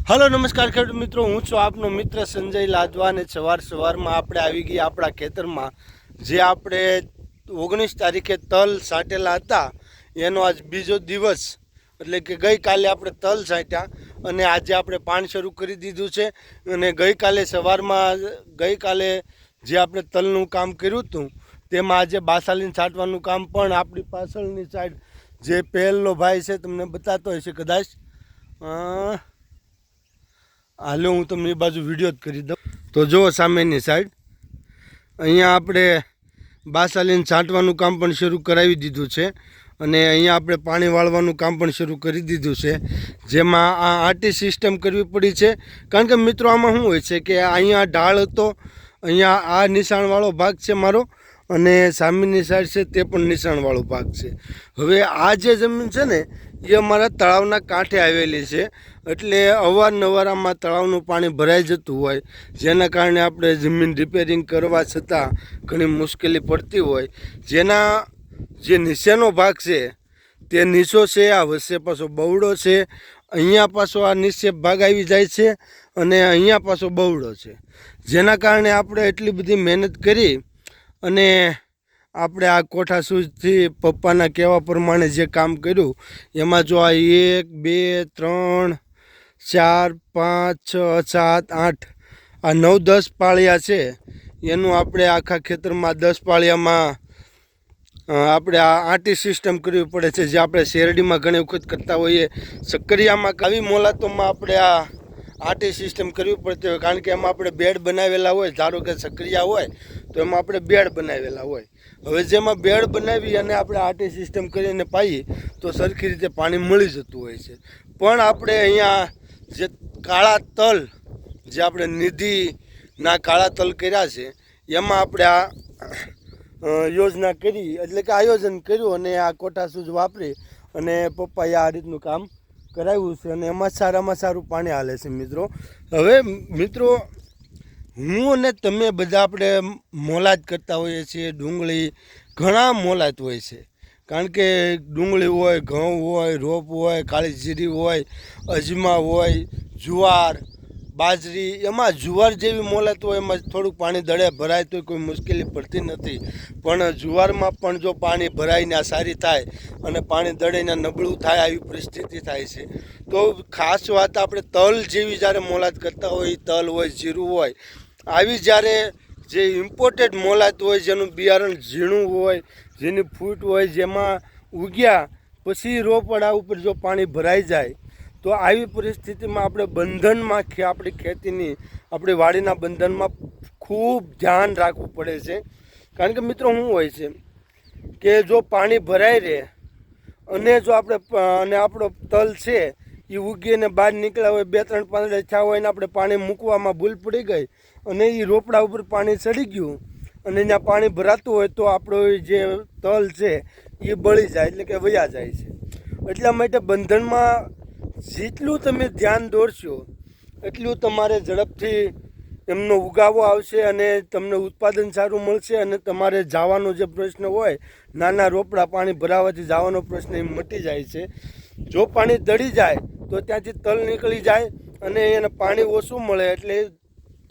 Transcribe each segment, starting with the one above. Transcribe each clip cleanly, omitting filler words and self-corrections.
Hello नमस्कार खेडूत मित्रों, हूँ छुं आपनो मित्र संजय लादवा ने सवार में आपणे आवी गया अपना खेतर में जे आपणे 19 तारीखे तल साटेला हता एनो आज बीजो दिवस एटले के गई काले आपणे तल साट्या अने आजे आपणे पाणी शरू करी दीधुं छे। अने गई काले सवारमां गई काले जे आपणे तलनुं काम कर्युं हतुं तेमां आजे बासालीने छांटवानुं काम पण आपणी पाछळनी साइड जे पहेलो भाई छे तमने बतातो हशे कदाच हालो हूँ तमने बाजू विडियो ज करी दऊं। तो जो सामेनी साइड अहींया आपणे बासालीने छांटवानुं काम पण शरू करावी दीधुं छे अने अहींया आपणे पाणी वाळवानुं काम पण शरू करी दीधुं छे। जेमां आ आटी सिस्टम करवी पड़ी छे कारण के मित्रों आमां शुं होय छे के अहींया ढाळ हतो, अहींया आ निशाणवाळो भाग छे मारो अने सामेनी साइड छे ते पण निशाणवाळो भाग छे। हवे आ जे जमीन छे ने ए अमारा तळावना कांठे आवेली छे એટલે અવારનવારમાં તળાવનું પાણી ભરાઈ જતું હોય જેના કારણે આપણે જમીન રિપેરિંગ કરવા છતાં ઘણી મુશ્કેલી પડતી હોય। જેના જે નીચેનો ભાગ છે તે નીચો છે, આ વચ્ચે પાછો બવડો છે, અહીંયા પાછો આ નીચે ભાગ આવી જાય છે અને અહીંયા પાછો બવડો છે। જેના કારણે આપણે એટલી બધી મહેનત કરી અને આપણે આ કોઠા સૂઝથી પપ્પાના કહેવા પ્રમાણે જે કામ કર્યું એમાં જો આ 1 2 3 4 5 6 7 8 आ 9 10 पाळिया है एनु आपणे आखा खेतर में 10 पाळिया में आपणे आटी सिस्टम करवी पड़े छे जे आपणे शेरडी में घणी वखत करता होईए। सक्करिया में कवी मोलातो में आपणे आ आटी सिस्टम करवी पड़ती होय कारण के एमां आपणे बेड बनावेला होय। धारो के सक्करिया होय तो एमां आपणे बेड बनावेला होय। हवे जेमां बेड बनावी अने आपणे आटी सिस्टम करीने पाई तो सरखी रीते पाणी मळी जतुं होय छे। पण आपणे अहींया जे काळा तल जे आपणे निधिना काळा तल कर्या छे एमां आपणे आ योजना करी एटले के आयोजन कर्युं अने आ कोठा सूज वापरी अने पप्पाए आ रीतनुं काम कराव्युं छे अने एमां सारामां सारुं पाणी हाले छे। मित्रों हवे मित्रों हूँ अने तमे बधा आपणे मोलाद करता होईए छीए। डूंगળી घणा मोलाद होय छे कारण के डूंगળી होय, घઉં होय, रोप होय, काળી जीरी होय, अजमा होय, जुवार बाजरी एमां जुवार जेवी मोलात होय एमां थोड़ुं पाणी दड़े भराय तो कोई मुश्केली पड़ती नथी। पण जुवारमां पण जो पाणी भराईने सारी थाय अने पाणी दड़ीने नबळुं थाय आवी परिस्थिति थाय छे। तो खास वात आपणे तल जेवी ज्यारे मोलात करता होय, तल होय, जीरुं होय, आवी ज्यारे जे इम्पोर्टेड मोलात होय जेनुं बियारण झीणुं होय, जेनी फूट होय, जेमां उग्या पछी रोपड़ा उपर जो पाणी भराई जाय तो आवी परिस्थिति में आपणे बंधन में आपणी खेतीनी आपणी वाड़ीना बंधन में खूब ध्यान राखवुं पड़े छे। कारण के मित्रों शुं होय छे के जो पाणी भराई रहे अने जो आपणे अने आपणो तल छे ए उगीने बहार निकळ्या होय 2-3 પાંદડા थया होय ने आपणे पाणी मूकवामां भूल पड़ी गई अने ए रोपड़ा उपर पाणी चढ़ी गयुं अने त्यां पाणी भरातुं होय तो आपणो जे तल छे ए बળી जाय एटले के वया जाय छे। એટલા માટે બંધનમાં જેટલું તમે ધ્યાન દોરશો એટલું તમારે ઝડપથી એમનો ઉગાવો આવશે અને તમને ઉત્પાદન સારું મળશે અને તમારે જવાનો જે પ્રશ્ન હોય નાના રોપડા પાણી ભરાવાથી જવાનો પ્રશ્ન એ મટી જાય છે। જો પાણી દળી જાય તો ત્યાંથી તલ નીકળી જાય અને એને પાણી ઓછું મળે એટલે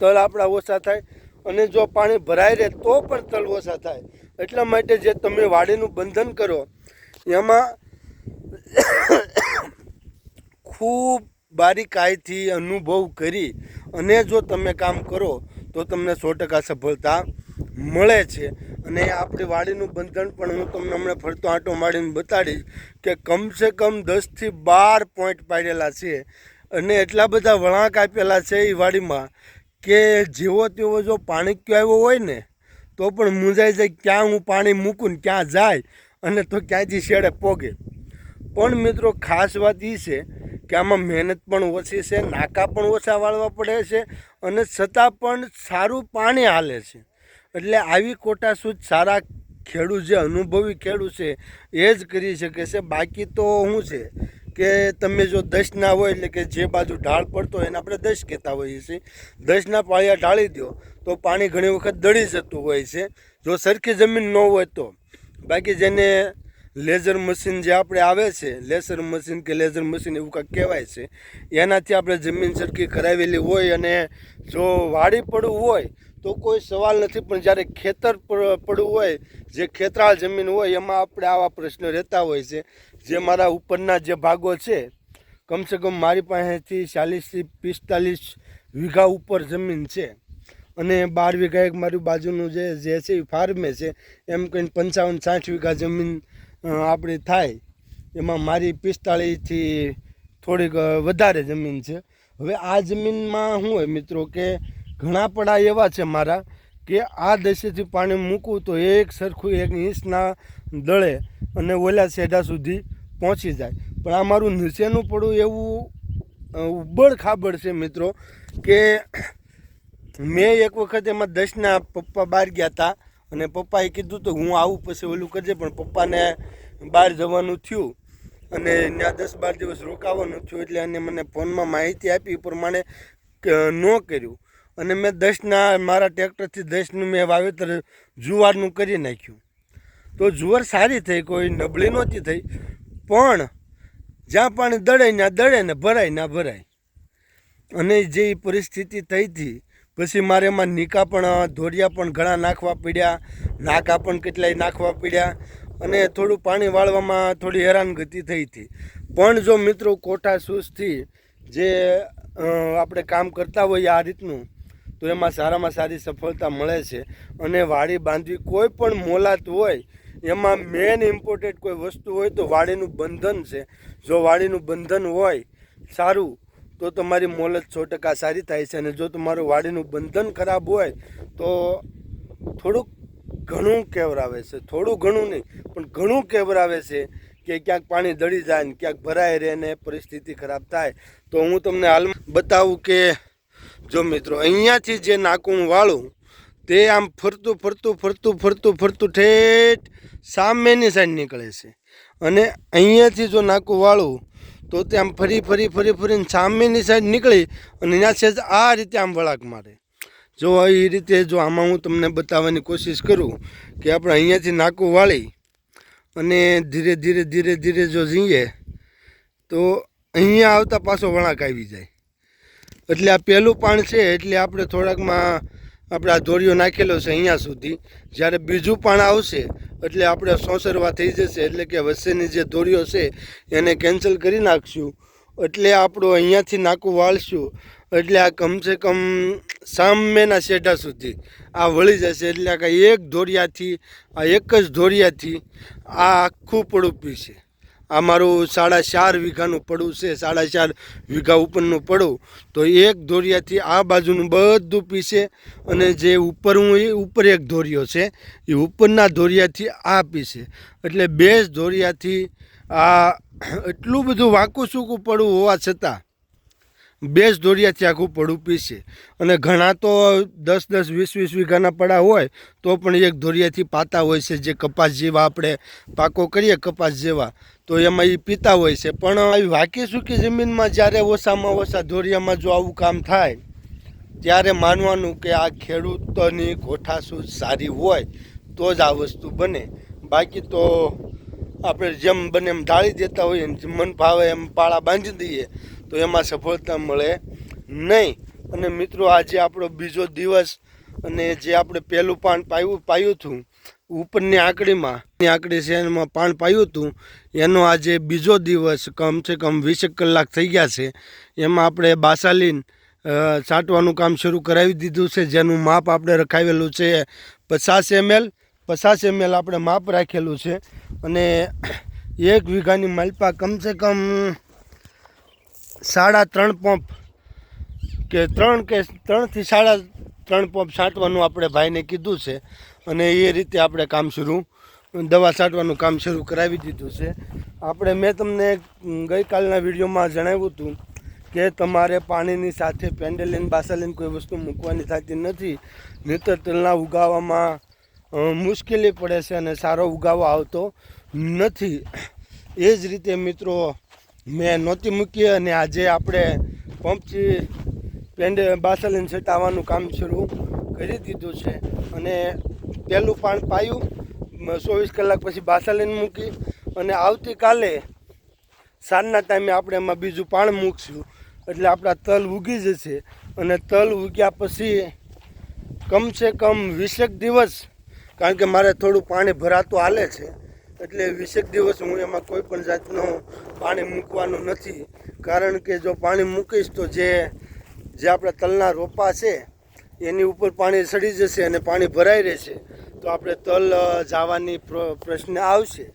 તલ આપણા ઓછા થાય અને જો પાણી ભરાઈ રહે તો પણ તલ ઓછા થાય। એટલા માટે જે તમે વાડીનું બંધન કરો એમાં खूब बारीकाईथी अनुभव करी अने जो तमे काम करो तो तमने 100% सफलता मळे छे। अने आपणी वाड़ीनुं बंधन पण हूँ तमने हमणे फरतो आंटो मारीने बताड़ीश के कम से कम 10 થી 12 पॉइंट पाडेला छे अने एटला बधा वळांक आपेला छे ए वाड़ीमां के जेवो तेवो जो पाणीक्यो आव्यो होय ने तो पण मूंझाई जाय क्यां हूँ पाणी मूकूं ने क्यां जाय अने तो क्यांथी छेड़े पोगे। पण मित्रों खास बात ई छे કે આમાં મહેનત પણ ઓછી છે, નાકા પણ ઓછા વાળવા પડે છે અને છતાં પણ સારું પાણી હાલે છે। એટલે આવી કોટા સૂઝ સારા ખેડૂત જે અનુભવી ખેડૂત છે એ જ કરી શકે છે। બાકી તો શું છે કે તમે જો 10ના હોય એટલે કે જે બાજુ ઢાળ પડતો હોય એને આપણે 10 કહેતા હોઈએ છીએ, 10ના પાળિયા ઢાળી દો તો પાણી ઘણી વખત દળી જતું હોય છે જો સરખી જમીન ન હોય તો। બાકી જેને લેઝર મશીન જે આપણે આવે છે, લેસર મશીન કે લેઝર મશીન એવું કાંઈક કહેવાય છે, એનાથી આપણે જમીન સરખી કરાવેલી હોય અને જો વાડી પડવું હોય તો કોઈ સવાલ નથી. પણ જ્યારે ખેતર પડવું હોય, જે ખેતરાળ જમીન હોય, એમાં આપણે આવા પ્રશ્નો રહેતા હોય છે. જે મારા ઉપરના જે ભાગો છે, કમસે કમ મારી પાસેથી 40 થી 45 વીઘા ઉપર જમીન છે અને 12 વીઘા એક મારી બાજુનું જે છે એ ફાર્મે છે. એમ કહીને 55-60 વીઘા જમીન આપણી થાય. એમાં મારી 45 થી થોડીક વધારે જમીન છે. હવે આ જમીનમાં શું હોય મિત્રો કે ઘણા પડા એવા છે મારા કે આ દશેથી પાણી મૂકવું તો એક સરખું 1 ઇંચના દળે અને ઓલા સેઢા સુધી પહોંચી જાય. પણ આ મારું નીચેનું પડું એવું ઉબડ ખાબડ છે મિત્રો કે મેં એક વખત એમાં 10ના પપ્પા બહાર ગયા હતા અને પપ્પાએ કીધું તો હું આવું પછી ઓલું કરજે, પણ પપ્પાને બહાર જવાનું થયું અને ત્યાં 10-12 દિવસ રોકાવાનું થયું એટલે એને મને ફોનમાં માહિતી આપી એ પ્રમાણે ન કર્યું અને મેં 10ના મારા ટ્રેક્ટરથી 10નું મેં વાવેતર જુવારનું કરી નાખ્યું. તો જુવાર સારી થઈ, કોઈ નબળી નહોતી થઈ, પણ જ્યાં પાણી દળે ત્યાં દળે ને ભરાય ના ભરાય. અને જે પરિસ્થિતિ થઈ હતી પછી મારે એમાં નીકા પણ ધોરિયા પણ ઘણા નાખવા પડ્યા, નાકા પણ કેટલાય નાખવા પડ્યા અને થોડું પાણી વાળવામાં થોડી હેરાનગતિ થઈ હતી. પણ જો મિત્રો કોઠા સૂઝથી જે આપણે કામ કરતા હોઈએ આ રીતનું, તો એમાં સારામાં સારી સફળતા મળે છે. અને વાડી બાંધવી કોઈ પણ મોલાત હોય એમાં મેન ઇમ્પોર્ટન્ટ કોઈ વસ્તુ હોય તો વાડીનું બંધન છે. જો વાડીનું બંધન હોય સારું તો તમારી મોલત 100% સારી થાય છે. અને જો તમારું વાડીનું બંધન ખરાબ હોય તો થોડુંક ઘણું કેવરાવે છે, થોડું ઘણું નહીં પણ ઘણું કેવરાવે છે કે ક્યાંક પાણી દળી જાય ને ક્યાંક ભરાય રહે ને પરિસ્થિતિ ખરાબ થાય. તો હું તમને હાલમાં બતાવું કે જો મિત્રો અહીંયાથી જે નાકું વાળું તે આમ ફરતું ફરતું ફરતું ફરતું ફરતું ઠેઠ સામેની સાઈડ નીકળે છે. અને અહીંયાથી જો નાકું વાળું તો તે આમ ફરી ફરી ફરી ફરીને સામેની સાઈડ નીકળી અને ત્યાં છે આ રીતે આમ વળાક મારે. જો એ રીતે જો આમાં હું તમને બતાવવાની કોશિશ કરું કે આપણે અહીંયાથી નાકું વાળી અને ધીરે ધીરે ધીરે ધીરે જો જઈએ તો અહીંયા આવતા પાછો વળાંક આવી જાય. એટલે આ પહેલું પાણ છે એટલે આપણે થોડાકમાં આપણે આ ધોરિયો નાખેલો છે અહીંયા સુધી. જ્યારે બીજું પાણ આવશે એટલે આપણે સોસરવા થઈ જશે, એટલે કે વચ્ચેની જે ધોરિયો છે એને કેન્સલ કરી નાખશું. એટલે આપણું અહીંયાથી નાકું વાળશું એટલે આ કમસે કમ સામેના શેઢા સુધી આ વળી જશે. એટલે આ એક ધોરિયાથી આ એક જ ધોરિયાથી આ આખું પડું પીશે. આ મારું 4.5 વીઘાનું પડું છે, 4.5 વીઘા ઉપરનું પડું. તો એક ધોરિયાથી આ બાજુનું બધું પીશે અને જે ઉપર ઉપર એક ધોરિયો છે એ ઉપરના ધોરિયાથી આ પીશે. એટલે 2 ધોરિયાથી આ એટલું બધું વાંકું સૂકું પડવું હોવા છતાં 2 ધોરિયાથી આખું પડું પીશે. અને ઘણા તો 10-10, 20-20 વીઘાના પડા હોય તો પણ એક ધોરિયાથી પાતા હોય છે. જે કપાસ જેવા આપણે પાકો કરીએ કપાસ જેવા તો એમાં એ પીતા હોય છે. પણ આવી વાંકી સૂકી જમીનમાં જ્યારે ઓછામાં ઓછા ધોરિયામાં જો આવું કામ થાય ત્યારે માનવાનું કે આ ખેડૂતોની કોઠાસૂઝ સારી હોય તો જ આ વસ્તુ બને. બાકી તો આપણે જેમ બને એમ ઢાળી દેતા હોઈએ ને મન ભાવે એમ પાળા બાંધી દઈએ તો એમાં સફળતા મળે નહીં. અને મિત્રો આજે આપણો બીજો દિવસ અને જે આપણે પહેલું પાન પાયું હતું ઉપરની આંકડી છે એમાં પાન પાયું હતું એનો આજે બીજો દિવસ કમસે કમ 20 કલાક થઈ ગયા છે. એમાં આપણે બાસાલીન છાંટવાનું કામ શરૂ કરાવી દીધું છે. જેનું માપ આપણે રખાવેલું છે 50 ml. 50 ml આપણે માપ રાખેલું છે. અને 1 વીઘાની માલપા કમસે કમ 3.5 પંપ કે 3 થી 3.5 પંપ છાંટવાનું આપણે ભાઈને કીધું છે. અને એ રીતે આપણે કામ દવા છાંટવાનું કામ શરૂ કરાવી દીધું છે. મેં તમને ગઈકાલના વિડીયોમાં જણાવ્યું હતું કે તમારે પાણીની સાથે પેન્ડેલિન બાસાલીન કોઈ વસ્તુ મૂકવાની થતી નથી, નહીંતર તલના ઉગાવવામાં મુશ્કેલી પડે છે અને સારો ઉગાવો આવતો નથી. એ જ રીતે મિત્રો મેં નહોતી મૂકી અને આજે આપણે પંપથી બાસાલીન છટાવવાનું કામ શરૂ કરી દીધું છે. અને પહેલું પાણ પાયું, 24 કલાક પછી બાસાલીન મૂકી અને આવતીકાલે સાંજના ટાઈમે આપણે એમાં બીજું પાણી મૂકશું એટલે આપણા તલ ઉગી જશે. અને તલ ઉગ્યા પછી કમસે કમ 20 દિવસ, કારણ કે મારે થોડું પાણી ભરાતું હાલે છે એટલે 20 દિવસ હું એમાં કોઈ પણ જાતનું પાણી મૂકવાનું નથી. કારણ કે જો પાણી મૂકીશ તો જે આપણા તલના રોપા છે એની ઉપર પાણી ચડી જશે અને પાણી ભરાઈ રહેશે તો આપણે તલ જવાની પ્રશ્ન આવશે.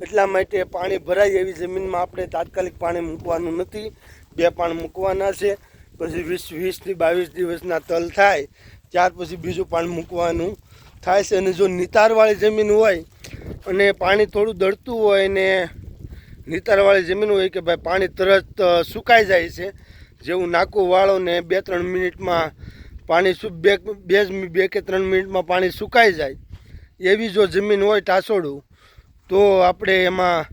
એટલા માટે પાણી ભરાય એવી જમીનમાં આપણે તાત્કાલિક પાણી મૂકવાનું નથી. 2 પાણ મૂકવાના છે, પછી 20 થી 22 દિવસના તલ થાય ત્યાર પછી બીજું પાણી મૂકવાનું થાય છે. અને જો નિતારવાળી જમીન હોય અને પાણી થોડું દળતું હોય ને નિતારવાળી જમીન હોય કે ભાઈ પાણી તરત સુકાઈ જાય છે, જેવું નાકું વાળો ને 2-3 મિનિટમાં પાણી 2 કે 3 મિનિટમાં પાણી સુકાઈ જાય એવી જો જમીન હોય ટાસોડું તો આપણે એમાં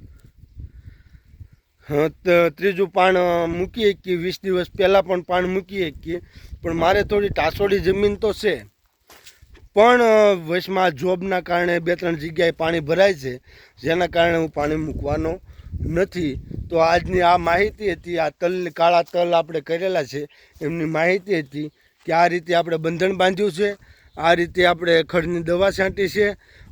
ત્રીજું પાણ મૂકી શકીએ. 20 દિવસ પહેલાં પણ પાણ મૂકી શકીએ. પણ મારે થોડી ટાસોડી જમીન તો છે, પણ વચમાં જોબના કારણે 2-3 જગ્યાએ પાણી ભરાય છે જેના કારણે હું પાણી મૂકવાનો નથી. તો આજની આ માહિતી હતી. આ કાળા તલ આપણે કરેલા છે એમની માહિતી હતી કે આ રીતે આપણે બંધણ બાંધ્યું છે, આ રીતે આપણે ખડની દવા છાંટી છે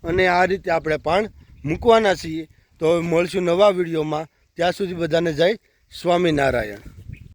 અને આ રીતે આપણે પાણ મૂકવાના છીએ. તો હવે મળશું નવા વિડીયોમાં. ત્યાં સુધી બધાને જય સ્વામિનારાયણ.